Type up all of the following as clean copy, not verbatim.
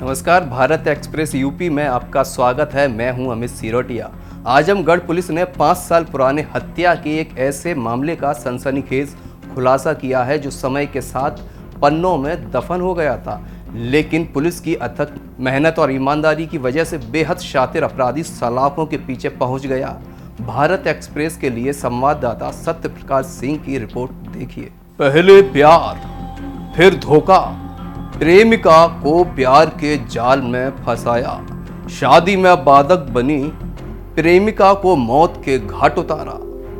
नमस्कार, Bharat express UP में आपका स्वागत है। मैं हूं अमित सिरोटिया। आजमगढ़ पुलिस ने 5 साल पुराने हत्या के एक ऐसे मामले का सनसनीखेज खुलासा किया है जो समय के साथ पन्नों में दफन हो गया था, लेकिन पुलिस की अथक मेहनत और ईमानदारी की वजह से बेहद शातिर अपराधी सलाखों के पीछे पहुंच गया। भारत एक्सप्रेस के लिए संवाददाता सत्य प्रकाश सिंह की रिपोर्ट देखिए। पहले प्यार, फिर धोखा, प्रेमिका को प्यार के जाल में फंसाया, शादी में बाधक बनी, प्रेमिका को मौत के घाट उतारा।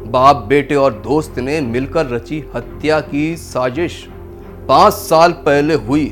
बाप, बेटे और दोस्त ने मिलकर रची हत्या की साजिश। 5 साल पहले हुई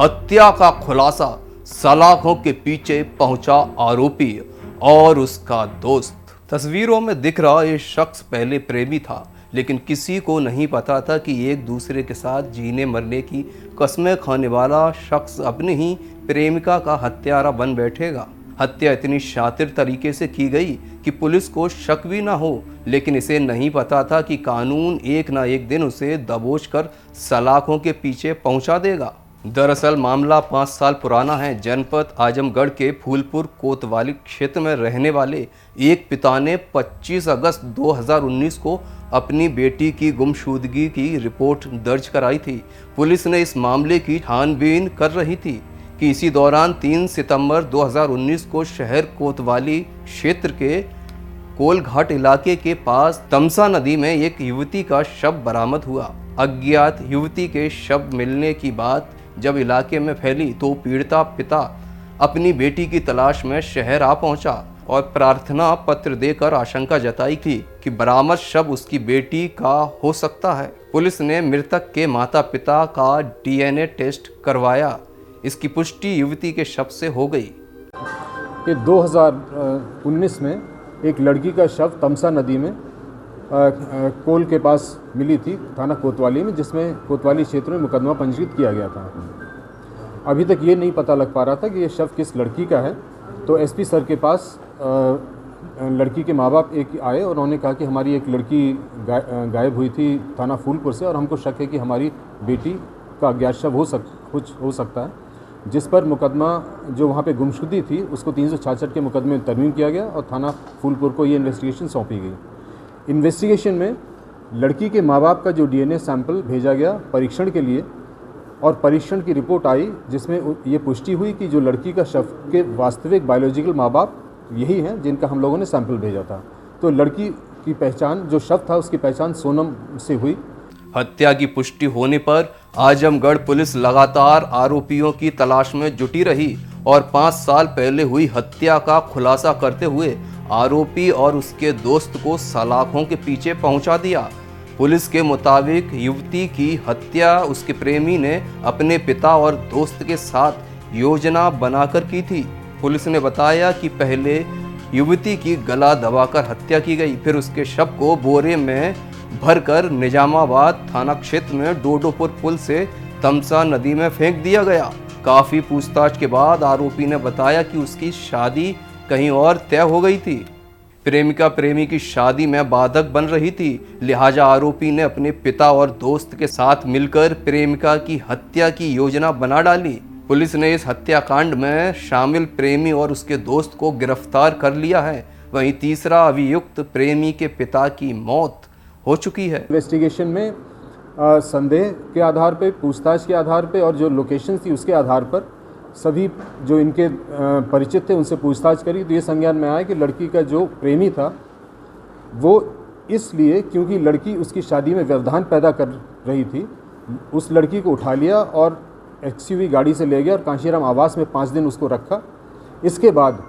हत्या का खुलासा, सलाखों के पीछे पहुंचा आरोपी और उसका दोस्त। तस्वीरों में दिख रहा ये शख्स पहले प्रेमी था, लेकिन किसी को नहीं पता था कि एक दूसरे के साथ जीने मरने की कस्में खाने वाला शख्स अपनी ही प्रेमिका का हत्यारा बन बैठेगा। हत्या इतनी शातिर तरीके से की गई कि पुलिस को शक भी ना हो, लेकिन इसे नहीं पता था कि कानून एक ना एक दिन उसे दबोच कर सलाखों के पीछे पहुंचा देगा। दरअसल मामला 5 साल पुराना है। जनपद आजमगढ़ के फूलपुर कोतवाली क्षेत्र में रहने वाले एक पिता ने 25 अगस्त 2019 को अपनी बेटी की गुमशुदगी की रिपोर्ट दर्ज कराई थी। पुलिस ने इस मामले की छानबीन कर रही थी कि इसी दौरान 3 सितंबर 2019 को शहर कोतवाली क्षेत्र के कोलघाट इलाके के पास तमसा नदी में एक युवती का शव बरामद हुआ। अज्ञात युवती के शव मिलने की बात जब इलाके में फैली तो पीड़िता पिता अपनी बेटी की तलाश में शहर आ पहुंचा और प्रार्थना पत्र देकर आशंका जताई थी कि बरामद शव उसकी बेटी का हो सकता है। पुलिस ने मृतक के माता पिता का DNA टेस्ट करवाया। इसकी पुष्टि युवती के शव से हो गई। 2019 में एक लड़की का शव तमसा नदी में कोल के पास मिली थी, थाना कोतवाली में, जिसमें कोतवाली क्षेत्र में मुकदमा पंजीकृत किया गया था। अभी तक ये नहीं पता लग पा रहा था कि ये शव किस लड़की का है। तो एसपी सर के पास लड़की के माँ बाप एक आए और उन्होंने कहा कि हमारी एक लड़की गायब हुई थी थाना फूलपुर से और हमको शक है कि हमारी बेटी का अज्ञात शव कुछ हो सकता है, जिस पर मुकदमा जो वहाँ पे गुमशुदगी थी उसको 366 के मुकदमे में तरमीम किया गया और थाना फूलपुर को ये इन्वेस्टिगेशन सौंपी गई। इन्वेस्टिगेशन में लड़की के माँ बाप का जो DNA सैंपल भेजा गया परीक्षण के लिए और परीक्षण की रिपोर्ट आई जिसमें ये पुष्टि हुई कि जो लड़की का शव के वास्तविक बायोलॉजिकल माँ बाप यही हैं जिनका हम लोगों ने सैंपल भेजा था। तो लड़की की पहचान, जो शव था उसकी पहचान सोनम से हुई। हत्या की पुष्टि होने पर आजमगढ़ पुलिस लगातार आरोपियों की तलाश में जुटी रही और 5 साल पहले हुई हत्या का खुलासा करते हुए आरोपी और उसके दोस्त को सलाखों के पीछे पहुंचा दिया। पुलिस के मुताबिक युवती की हत्या उसके प्रेमी ने अपने पिता और दोस्त के साथ योजना बनाकर की थी। पुलिस ने बताया कि पहले युवती की गला दबाकर हत्या की गई, फिर उसके शव को बोरे में भरकर निजामाबाद थाना क्षेत्र में डोडोपुर पुल से तमसा नदी में फेंक दिया गया। काफी पूछताछ के बाद आरोपी ने बताया कि उसकी शादी कहीं और तय हो गई थी। प्रेमिका प्रेमी की शादी में बाधक बन रही थी, लिहाजा आरोपी ने अपने पिता और दोस्त के साथ मिलकर प्रेमिका की हत्या की योजना बना डाली। पुलिस ने इस हत्याकांड में शामिल प्रेमी और उसके दोस्त को गिरफ्तार कर लिया है। वहीं तीसरा अभियुक्त प्रेमी के पिता की मौत हो चुकी है। इन्वेस्टिगेशन में संदेह के आधार पे, पूछताछ के आधार पे और जो लोकेशन थी उसके आधार पर सभी जो इनके परिचित थे उनसे पूछताछ करी तो ये संज्ञान में आया कि लड़की का जो प्रेमी था वो इसलिए क्योंकि लड़की उसकी शादी में व्यवधान पैदा कर रही थी, उस लड़की को उठा लिया और XUV गाड़ी से ले गया और कांशीराम आवास में 5 दिन उसको रखा। इसके बाद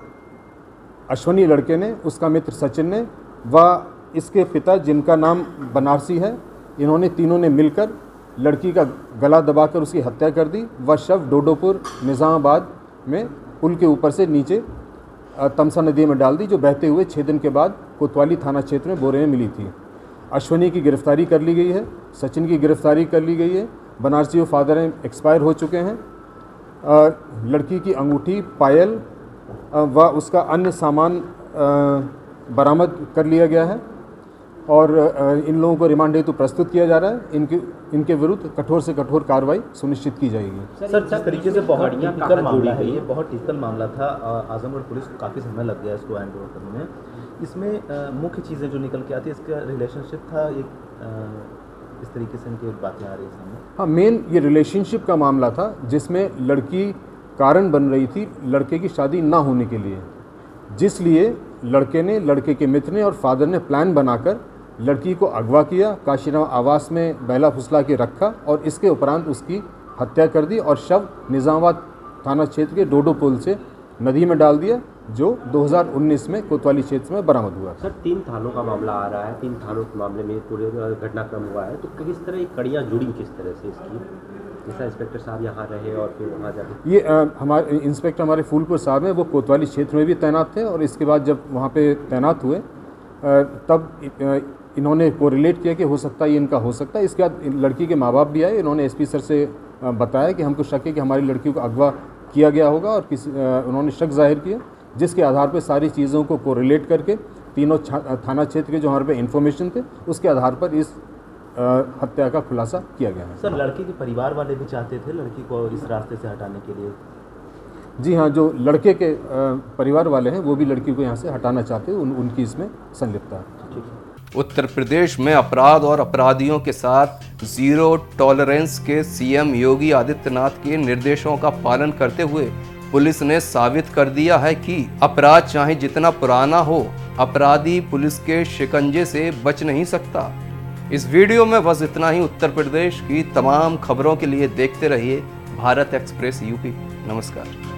अश्वनी लड़के ने, उसका मित्र सचिन ने व इसके पिता जिनका नाम बनारसी है, इन्होंने तीनों ने मिलकर लड़की का गला दबाकर उसकी हत्या कर दी व शव डोडोपुर निज़ामाबाद में पुल के ऊपर से नीचे तमसा नदी में डाल दी, जो बहते हुए 6 दिन के बाद कोतवाली थाना क्षेत्र में बोरे में मिली थी। अश्वनी की गिरफ्तारी कर ली गई है, सचिन की गिरफ्तारी कर ली गई है, बनारसी फादर एक्सपायर हो चुके हैं। लड़की की अंगूठी, पायल व उसका अन्य सामान बरामद कर लिया गया है। और इन लोगों को रिमांड हेतु प्रस्तुत किया जा रहा है। इनके विरुद्ध कठोर से कठोर कार्रवाई सुनिश्चित की जाएगी। सर, जिस तरीके से बहुत टिपिकल मामला है, ये बहुत टिपिकल मामला था। आजमगढ़ पुलिस को काफ़ी समय लग गया इसको हैंड ओवर करने में। इसमें मुख्य चीज़ें जो निकल के आती है, इसका रिलेशनशिप था, एक इस तरीके से इनकी बातें आ रही है सामने। हाँ, मेन ये रिलेशनशिप का मामला था, जिसमें लड़की कारण बन रही थी लड़के की शादी ना होने के लिए, जिसलिए लड़के ने, लड़के के मित्र ने और फादर ने प्लान बनाकर लड़की को अगवा किया, काशीराम आवास में बहला फुसला के रखा और इसके उपरांत उसकी हत्या कर दी और शव निज़ामाबाद थाना क्षेत्र के डोडो पुल से नदी में डाल दिया, जो 2019 में कोतवाली क्षेत्र में बरामद हुआ। सर, 3 थानों का मामला आ रहा है, 3 थानों के मामले में पूरे घटनाक्रम हुआ है, तो किस तरह कड़ियाँ जुड़ी, किस तरह से इसकी, जैसा इंस्पेक्टर साहब यहाँ रहे और फिर वहाँ जाके ये हमारे इंस्पेक्टर हमारे फूलपुर साहब हैं, वो कोतवाली क्षेत्र में भी तैनात थे और इसके बाद जब वहाँ पे तैनात हुए तब इन्होंने कोरिलेट किया कि हो सकता है ये इनका हो सकता है। इसके बाद लड़की के माँ बाप भी आए, इन्होंने एसपी सर से बताया कि हमको शक है कि हमारी लड़की को अगवा किया गया होगा और उन्होंने शक जाहिर किया, जिसके आधार पर सारी चीज़ों को कोरिलेट करके तीनों थाना क्षेत्र के जो हमारे पे इन्फॉर्मेशन थे उसके आधार पर इस हत्या का खुलासा किया गया है। सर, लड़के के परिवार वाले भी चाहते थे लड़की को इस रास्ते से हटाने के लिए? जी हाँ, जो लड़के के परिवार वाले हैं वो भी लड़की को यहाँ से हटाना चाहते हैं, उनकी इसमें संलिप्तता है। उत्तर प्रदेश में अपराध और अपराधियों के साथ जीरो टॉलरेंस के सीएम योगी आदित्यनाथ के निर्देशों का पालन करते हुए पुलिस ने साबित कर दिया है कि अपराध चाहे जितना पुराना हो, अपराधी पुलिस के शिकंजे से बच नहीं सकता। इस वीडियो में बस इतना ही। उत्तर प्रदेश की तमाम खबरों के लिए देखते रहिए भारत एक्सप्रेस यूपी। नमस्कार।